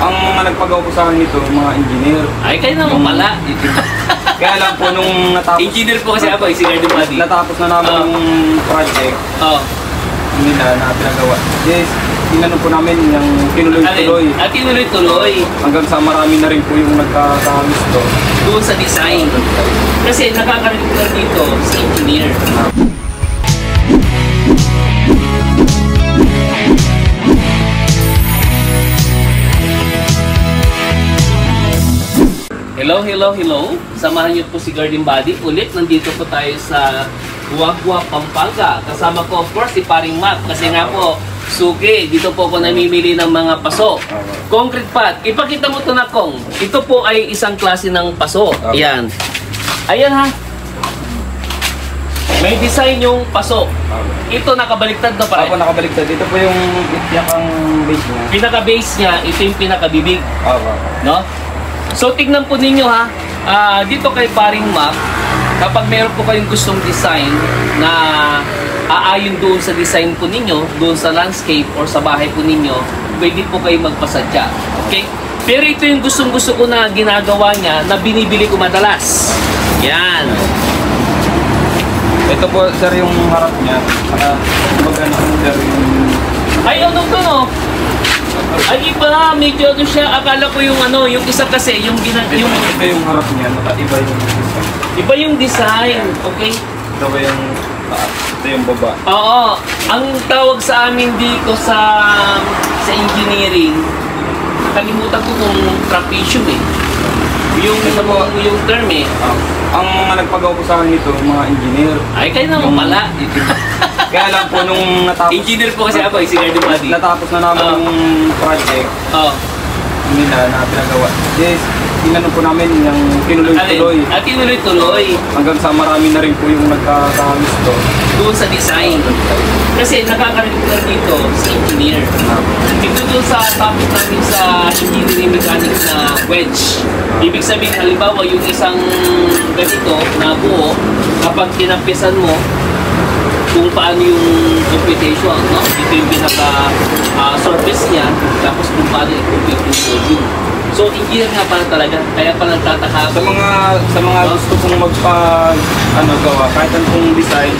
Ang mga nagpagawa po sa akin nito, mga engineer. Ay, kayo naman pala. Kaya lang po nung natapos... Engineer po kasi ako, si Garden Body. Natapos na namin yung project. Oo. Nila na pinagawa. Yes, tinanong po namin yung tinuloy-tuloy. Tinuloy-tuloy. Hanggang sa marami na rin po yung nagkakamis doon. Doon sa design. Kasi nakakarinig dito si engineer. Hello. Samahan niyo po si Garden Body. Ulit, nandito po tayo sa Guagua, Pampanga. Kasama ko, of course, si Paring Mac. Kasi nga po, suki. Dito po ako namimili ng mga paso. Concrete pad. Ipakita mo ito na, Kong. Ito po ay isang klase ng paso. Ayan. Ayan ha. May design yung paso. Ito nakabaliktad na pa rin. Ako nakabaliktad. Ito po yung itiyakang base niya. Pinaka-base niya, ito yung pinaka-bibig. No? So, tignan po ninyo ha. Dito kay Paring Mac, kapag meron po kayong gustong design na aayon doon sa design po ninyo, doon sa landscape or sa bahay po ninyo, pwede po kayo magpasadya. Okay? Pero ito yung gustong-gusto ko na ginagawa niya na binibili ko madalas. Yan. Ito po, sir, yung harap niya. Maganda po, sir, yung... Ay, ano to, no? Ay, iba, medyo ano siya. Akala ko yung ano, yung isa kasi, yung Ito yung harap niya, iba yung design. Iba yung design, okay? Ito ba yung taas? Ito yung baba. Oo. Ang tawag sa amin dito sa engineering, kalimutan ko kung trapezium eh. Yung term eh. Ang mga nagpagawa po sa akin nito, mga engineer. Ay, kayo naman pala. Kaya lang po nung natapos... Engineer po kasi ako, si Garden Body. Natapos na namin yung project. Nila na pinagawa. Yes, tinanong po namin yung tinuloy-tuloy. Tinuloy-tuloy. Hanggang sa marami na rin po yung nagkakamis doon. Doon sa design. Kasi nakakarinig dito si engineer. Dito doon sa topic namin sa engineering mechanics na wedge. Ibig sabihin, halimbawa yung isang ganito na buo, kapag tinampisan mo, kung paano yung computation, no? Ito yung pinaka-surface niya, tapos kung paano i-compute yung volume. So, engineer nga pala talaga, kaya pala nagtataka. Sa mga gusto kong gawa, kahit anong design,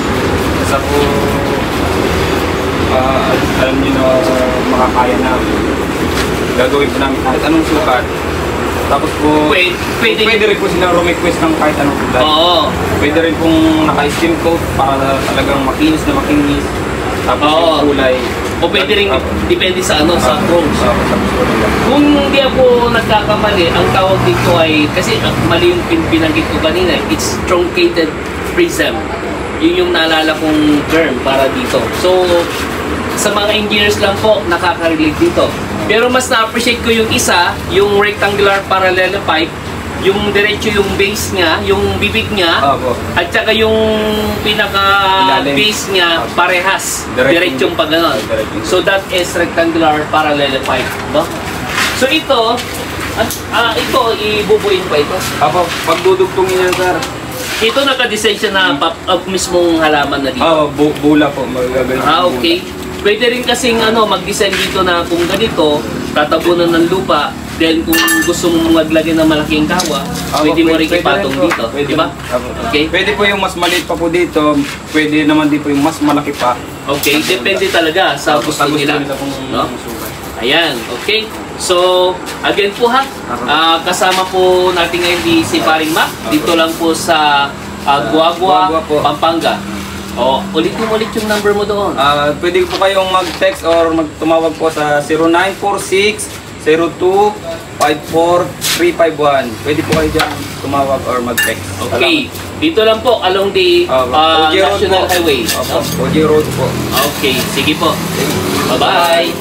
basta po, alam niyo na makakaya na gagawin po namin kahit anong sukat. Tapos po, pwede rin po sila request ng kahit anong kulay. Oo. Pwede rin pong naka-skim coat para talagang makinis na makinis. Tapos yung kulay. O pwede rin, depende sa ano, sa chrome. Kung hindi ako nagkakamali, ang tawag dito ay, kasi mali yung binanggit ko kanina, it's truncated prism. Yun yung naalala kong term para dito. So, sa mga engineers lang po, nakaka-relate dito. Pero mas na-appreciate ko yung isa, yung rectangular parallel pipe, yung diretso yung base niya, yung bibig niya, at saka yung pinaka-base niya parehas, diretsong pag ganon. So that is rectangular parallel pipe, no? So ito, ibubuin pa ito. Pagdudugtungin yan, sir. Ito naka-design siya na mismong halaman na dito. Bula po, magagawin. Okay. Pwede rin kasing mag-design dito na kung ganito, tatabunan ng lupa, then kung gusto mong maglagay ng malaking kawa, pwede mo rin ipatong dito, di ba? Okay? Pwede po yung mas maliit pa po dito, pwede naman din po yung mas malaki pa. Okay, depende talaga sa gusto nila. No? Ayan, okay. So, again po ha, kasama po natin ngayon si Paring Mac, dito lang po sa Guagua, Pampanga. Ulit yung number mo doon. Pwede po kayong mag-text or tumawag po sa 0946-02-54351. Pwede po kayo dyan tumawag or mag-text. Okay. Dito lang po, along the National Highway. Oji Road po. Okay, sige po. Bye-bye.